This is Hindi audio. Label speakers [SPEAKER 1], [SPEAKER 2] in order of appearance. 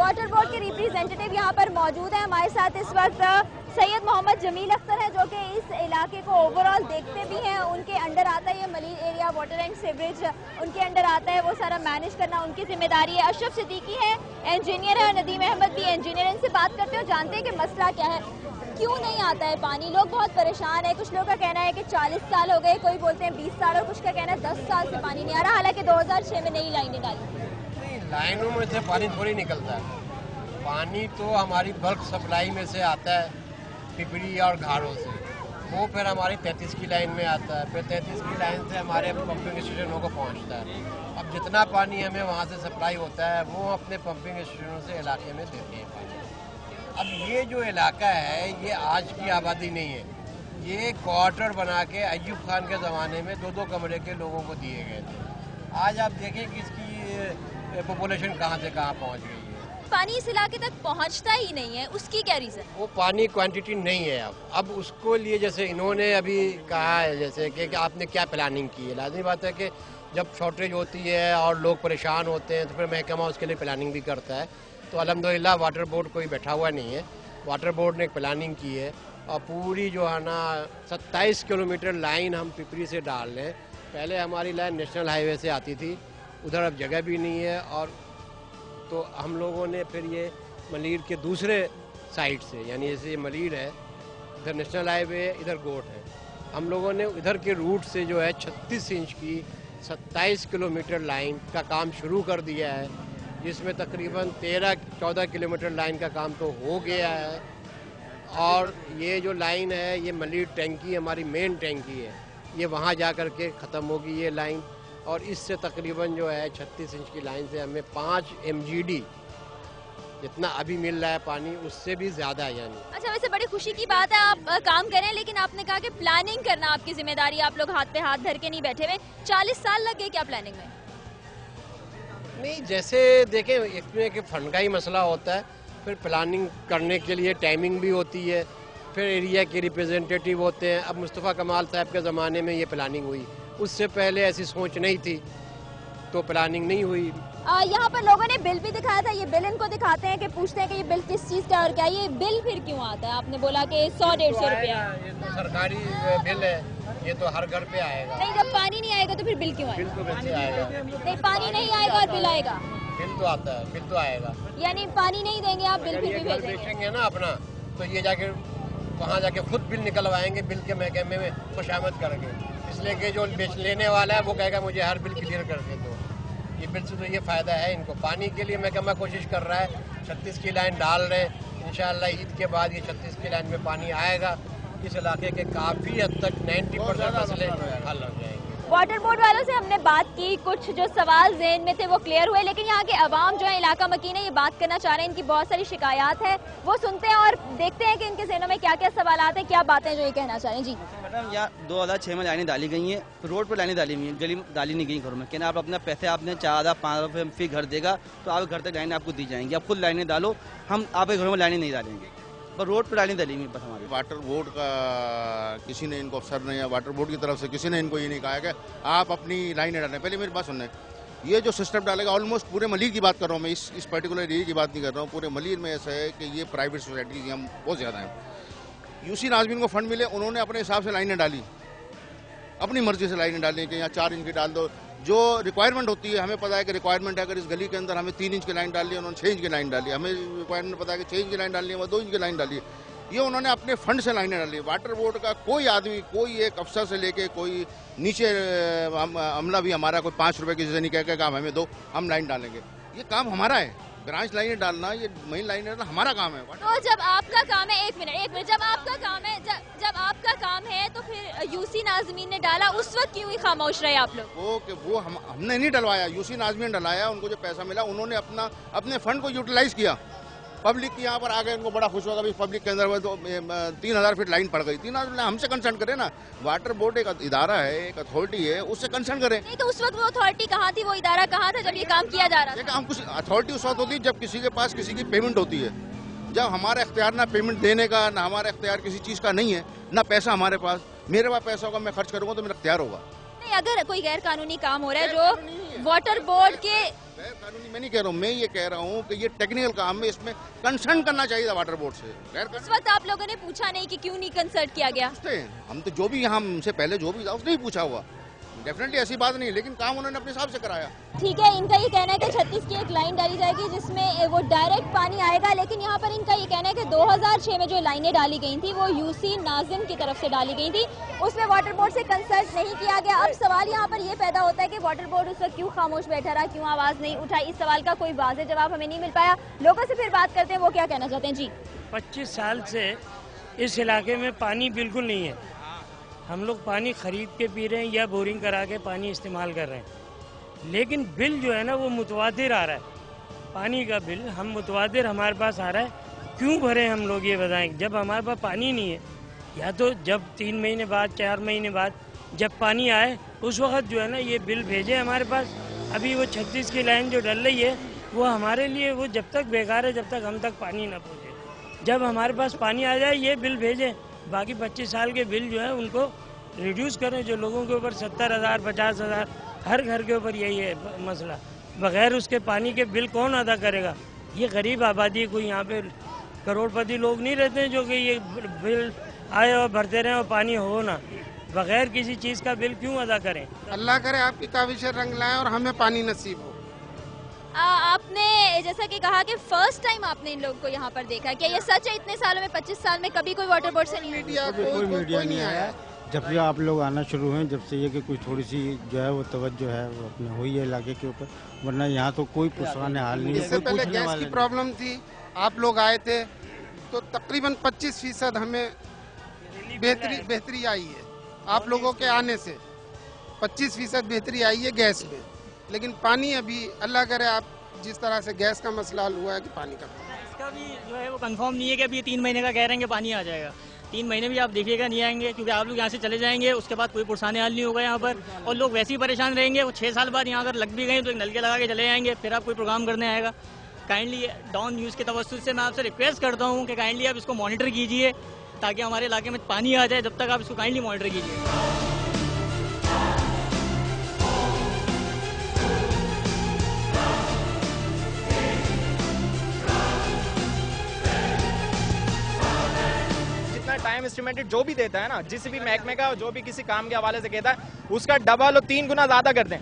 [SPEAKER 1] वाटर बोर्ड के रिप्रेजेंटेटिव यहाँ पर मौजूद हैं हमारे साथ इस वक्त। सैयद मोहम्मद जमील अख्तर हैं जो कि इस इलाके को ओवरऑल देखते भी हैं। उनके अंडर आता है ये Malir area water and sewerage, उनके अंडर आता है, वो सारा मैनेज करना उनकी जिम्मेदारी है। अशरफ सिद्दीकी है, इंजीनियर है, और नदीम अहमद भी इंजीनियर। इनसे बात करते हो, जानते हैं कि मसला क्या है, क्यों नहीं आता है पानी। लोग बहुत परेशान है। कुछ लोगों का कहना है कि 40 साल हो गए, कोई बोलते हैं 20 साल, और कुछ का कहना है 10 साल से पानी नहीं आ रहा, हालांकि 2006 में नई लाइनें डाली।
[SPEAKER 2] लाइनों में से पानी थोड़ी निकलता है। पानी तो हमारी बल्क सप्लाई में से आता है, पिपरी और घारों से। वो फिर हमारी 33 की लाइन में आता है, फिर 33 की लाइन से हमारे पंपिंग स्टेशनों को पहुंचता है। अब जितना पानी हमें वहाँ से सप्लाई होता है वो अपने पंपिंग स्टेशनों से इलाके में देते हैं पानी। अब ये जो इलाका है ये आज की आबादी नहीं है, ये क्वार्टर बना के अय्यूब खान के ज़माने में 2-2 कमरे के लोगों को दिए गए थे। आज आप देखें कि इसकी पॉपुलेशन कहाँ से कहाँ पहुँच गई है।
[SPEAKER 1] पानी इस इलाके तक पहुंचता ही नहीं है, उसकी क्या रीजन? वो
[SPEAKER 2] पानी क्वांटिटी नहीं है। अब उसको लिए जैसे इन्होंने अभी कहा है जैसे कि आपने क्या प्लानिंग की है। लाजमी बात है कि जब शॉर्टेज होती है और लोग परेशान होते हैं तो फिर महकमा उसके लिए प्लानिंग भी करता है। तो अल्हम्दुलिल्लाह वाटर बोर्ड कोई बैठा हुआ नहीं है, वाटर बोर्ड ने एक प्लानिंग की है और पूरी जो है ना 27 किलोमीटर लाइन हम पिपरी से डाल रहे हैं। पहले हमारी लाइन नेशनल हाईवे से आती थी, उधर अब जगह भी नहीं है, और तो हम लोगों ने फिर ये मलीर के दूसरे साइड से, यानी जैसे ये मलीर है, इधर नेशनल हाईवे है, इधर गोट है, हम लोगों ने इधर के रूट से जो है 36 इंच की 27 किलोमीटर लाइन का काम शुरू कर दिया है, जिसमें तकरीबन 13-14 किलोमीटर लाइन का काम तो हो गया है। और ये जो लाइन है ये मलीर टैंकी हमारी मेन टैंकी है, ये वहाँ जा कर के ख़त्म होगी ये लाइन। और इससे तकरीबन जो है 36 इंच की लाइन से हमें 5 MGD जितना अभी मिल रहा है पानी, उससे भी ज़्यादा है। यानी
[SPEAKER 1] अच्छा, वैसे बड़ी खुशी की बात है आप काम करें, लेकिन आपने कहा कि प्लानिंग करना आपकी जिम्मेदारी, आप लोग हाथ पे हाथ धर के नहीं बैठे हुए। 40 साल लग गए क्या प्लानिंग में?
[SPEAKER 2] नहीं, जैसे देखें इसमें कि फंड का ही मसला होता है, फिर प्लानिंग करने के लिए टाइमिंग भी होती है, फिर एरिया के रिप्रेजेंटेटिव होते हैं। अब मुस्तफ़ा कमाल साहब के ज़माने में ये प्लानिंग हुई, उससे पहले ऐसी सोच नहीं थी तो प्लानिंग नहीं हुई।
[SPEAKER 1] यहाँ पर लोगों ने बिल भी दिखाया था, ये बिल इनको दिखाते हैं कि पूछते हैं कि ये बिल किस चीज़ का और क्या, ये बिल फिर क्यों आता है? आपने बोला कि 100-150 रुपया।
[SPEAKER 2] ये तो सरकारी बिल है, ये तो हर घर पे आएगा।
[SPEAKER 1] नहीं, जब पानी नहीं आएगा तो फिर बिल क्यों आएगा?
[SPEAKER 2] बिल तो वैसे आएगा।
[SPEAKER 1] नहीं, पानी नहीं आएगा और बिल आएगा?
[SPEAKER 2] बिल तो आता है, बिल तो आएगा।
[SPEAKER 1] यानी पानी नहीं देंगे आप, बिल फिर भी भेजेंगे
[SPEAKER 2] ना अपना, तो ये जाके वहाँ जाके खुद बिल निकलवाएंगे, बिल के महकमे में खुशामद करेंगे, इसलिए कि जो बेच लेने वाला है वो कहेगा मुझे हर बिल क्लियर कर दे। तो ये बिल से तो ये फ़ायदा है इनको। पानी के लिए महकमा कोशिश कर रहा है, 36 की लाइन डाल रहे हैं, इंशाअल्लाह ईद के बाद ये 36 की लाइन में पानी आएगा। इस इलाके के काफ़ी हद तक 90% मसले हल हो जाएंगे।
[SPEAKER 1] वाटर बोर्ड वालों से हमने बात की, कुछ जो सवाल ज़हन में थे वो क्लियर हुए, लेकिन यहाँ के अवाम जो है इलाका मकीन है, ये बात करना चाह रहे हैं, इनकी बहुत सारी शिकायत है, वो सुनते हैं और देखते हैं कि इनके ज़हनों में क्या क्या सवाल आते हैं, क्या बातें जो ये कहना चाह रहे हैं। जी
[SPEAKER 3] मैडम, यहाँ 2006 में लाइनें डाली गई हैं, रोड पर लाइनें डाली हुई हैं, गली में डाली नहीं गई घरों में। कहना आप अपना पैसे आपने 4,000-5,000 फी घर देगा तो आप घर तक लाइनें आपको दी जाएंगी, आप खुद लाइनें डालो, हम आपके घरों में लाइनें नहीं डालेंगे, पर रोड पर लाइनें डाली हुई बस हमारी।
[SPEAKER 4] वाटर बोर्ड का किसी ने इनको अफसर ने या वाटर बोर्ड की तरफ से किसी ने इनको ये नहीं कहा है कि आप अपनी लाइनें डालें। पहले मेरी बात सुनने, ये जो सिस्टम डालेगा ऑलमोस्ट पूरे मलीर की बात कर रहा हूँ मैं, इस पर्टिकुलर एरिया की बात नहीं कर रहा हूँ, पूरे मलीर में ऐसा है कि ये प्राइवेट सोसाइटीज हम बहुत ज़्यादा हैं। यूसी नाज़मीन को फंड मिले, उन्होंने अपने हिसाब से लाइनें डाली, अपनी मर्जी से लाइनें डाली कि यहाँ 4 इंच की डाल दो। जो रिक्वायरमेंट होती है, हमें पता है कि रिक्वायरमेंट है, अगर इस गली के अंदर हमें 3 इंच की लाइन डाली है, उन्होंने 6 इंच की लाइन डाली, हमें रिक्वायरमेंट पता है कि 6 इंच की लाइन डालनी है, वो 2 इंच की लाइन डाली है, ये उन्होंने अपने फंड से लाइनें डाली। वाटर बोर्ड का कोई आदमी, कोई एक अफसर से लेके कोई नीचे अमला भी हमारा कोई 5 रुपए किसी से नहीं कह के काम हमें दो, हम लाइन डालेंगे, ये काम हमारा है। ब्रांच लाइनें डालना, ये मेन लाइनें डालना हमारा काम है।
[SPEAKER 1] तो जब आपका काम है, एक मिनट, जब आपका काम है, जब आपका काम है तो फिर यूसी नाज़मीन ने डाला, उस वक्त क्यों ही खामोश रहे आप लोग?
[SPEAKER 4] वो हमने नहीं डलवाया, यूसी नाज़मीन ने डलाया, उनको जो पैसा मिला उन्होंने अपने फंड को यूटिलाइज किया। पब्लिक यहाँ पर आ गए, उनको बड़ा खुश होगा, पब्लिक के अंदर तो 3000 फीट लाइन पड़ गई। 3000 हमसे कंसर्न करें ना, वाटर बोर्ड एक इदारा है, एक अथॉरिटी है, उससे कंसर्न करें।
[SPEAKER 1] नहीं तो उस वक्त वो अथॉरिटी कहाँ थी, वो इदारा कहाँ था जब ये काम किया जा रहा था?
[SPEAKER 4] हम कुछ अथॉरिटी उस वक्त होती है जब किसी के पास किसी की पेमेंट होती है, जब हमारा इख्तियार ना पेमेंट देने का, ना हमारा इख्तियार किसी चीज़ का नहीं है, ना पैसा हमारे पास। मेरे पास पैसा होगा, मैं खर्च करूँगा तो मेरा इख्तियार होगा।
[SPEAKER 1] नहीं, अगर कोई गैर कानूनी काम हो रहा है जो वाटर बोर्ड के
[SPEAKER 4] गैर कानूनी मैं नहीं कह रहा हूँ, मैं ये कह रहा हूँ कि ये टेक्निकल काम है, इसमें कंसर्न करना चाहिए था वाटर बोर्ड से।
[SPEAKER 1] इस वक्त आप लोगों ने पूछा नहीं कि क्यों नहीं कंसल्ट किया गया?
[SPEAKER 4] हम तो जो भी यहाँ हमसे पहले जो भी था उसने ही पूछा हुआ, डेफिनेटली ऐसी बात नहीं, लेकिन काम उन्होंने अपने हिसाब से कराया।
[SPEAKER 1] ठीक है, इनका ये कहना है कि 36 की एक लाइन डाली जाएगी जिसमें वो डायरेक्ट पानी आएगा, लेकिन यहाँ पर इनका ये कहना है कि 2006 में जो लाइनें डाली गई थी वो यूसी नाजिम की तरफ से डाली गई थी, उसमें वाटर बोर्ड से कंसल्ट नहीं किया गया। अब सवाल यहाँ पर ये पैदा होता है कि वाटर बोर्ड उस वक्त क्यों खामोश बैठा रहा, क्यों आवाज नहीं उठाई? इस सवाल का कोई वाज़ेह जवाब हमें नहीं मिल पाया। लोगों से फिर बात करते हैं, वो क्या कहना चाहते हैं। जी,
[SPEAKER 5] 25 साल से इस इलाके में पानी बिल्कुल नहीं है। हम लोग पानी खरीद के पी रहे हैं या बोरिंग करा के पानी इस्तेमाल कर रहे हैं, लेकिन बिल जो है ना वो मुतवादिर आ रहा है। पानी का बिल हम मुतवादिर हमारे पास आ रहा है। क्यों भरें हम लोग, ये बताएं? जब हमारे पास पानी नहीं है, या तो जब 3 महीने बाद 4 महीने बाद जब पानी आए उस वक्त जो है ना ये बिल भेजे हमारे पास। अभी वो 36 की लाइन जो डल रही है वो हमारे लिए वो जब तक बेकार है जब तक हम तक पानी ना पहुँचे। जब हमारे पास पानी आ जाए ये बिल भेजें। बाकी 25 साल के बिल जो है उनको रिड्यूस करें। जो लोगों के ऊपर 70,000 50,000 हर घर के ऊपर यही है मसला। बगैर उसके पानी के बिल कौन अदा करेगा? ये गरीब आबादी, कोई यहाँ पे करोड़पति लोग नहीं रहते हैं जो कि ये बिल आए और भरते रहें और पानी हो ना। बगैर किसी चीज़ का बिल क्यों अदा करें?
[SPEAKER 6] अल्लाह करे आपकी काविश रंग लाएं और हमें पानी नसीब हो।
[SPEAKER 1] आपने जैसा कि कहा कि फर्स्ट टाइम आपने इन लोगों को यहाँ पर देखा, क्या ये सच है? इतने सालों में 25 साल में कभी कोई वाटर बोर्ड से नहीं
[SPEAKER 6] मीडिया
[SPEAKER 7] कोई मीडिया नहीं आया। जब से आप लोग आना शुरू हुए, जब से ये कि कुछ थोड़ी सी जो है वो तवज्जो है वो अपने हुई है इलाके के ऊपर, वरना यहाँ तो कोई पुराने हाल नहीं है।
[SPEAKER 6] इससे पहले गैस की प्रॉब्लम थी, आप लोग आए थे तो तकरीबन 25% हमें बेहतरी आई है। आप लोगों के आने से 25% बेहतरी आई है गैस में, लेकिन पानी अभी अल्लाह करे आप जिस तरह से गैस का मसला हल हुआ है कि पानी का
[SPEAKER 8] इसका भी जो है वो कंफर्म नहीं है कि अभी 3 महीने का कह रहे हैं कि पानी आ जाएगा। 3 महीने भी आप देखिएगा नहीं आएंगे, क्योंकि आप लोग यहाँ से चले जाएंगे, उसके बाद कोई पुरसाने हाल नहीं होगा यहाँ पर और लोग वैसे ही परेशान रहेंगे। वो 6 साल बाद यहाँ अगर लग भी गए तो एक नलके लगा के चले जाएंगे, फिर आप कोई प्रोग्राम करने आएगा। काइंडली डॉन न्यूज़ के तवज्जुह से मैं आपसे रिक्वेस्ट करता हूँ कि काइंडली आप इसको मॉनिटर कीजिए ताकि हमारे इलाके में पानी आ जाए। जब तक आप इसको काइंडली मॉनिटर कीजिए।
[SPEAKER 9] टाइम एस्टिमेटेड जो भी देता है ना, जिस भी महकमे का जो भी किसी काम के हवाले से कहता है उसका डबल और 3 गुना ज्यादा कर दें।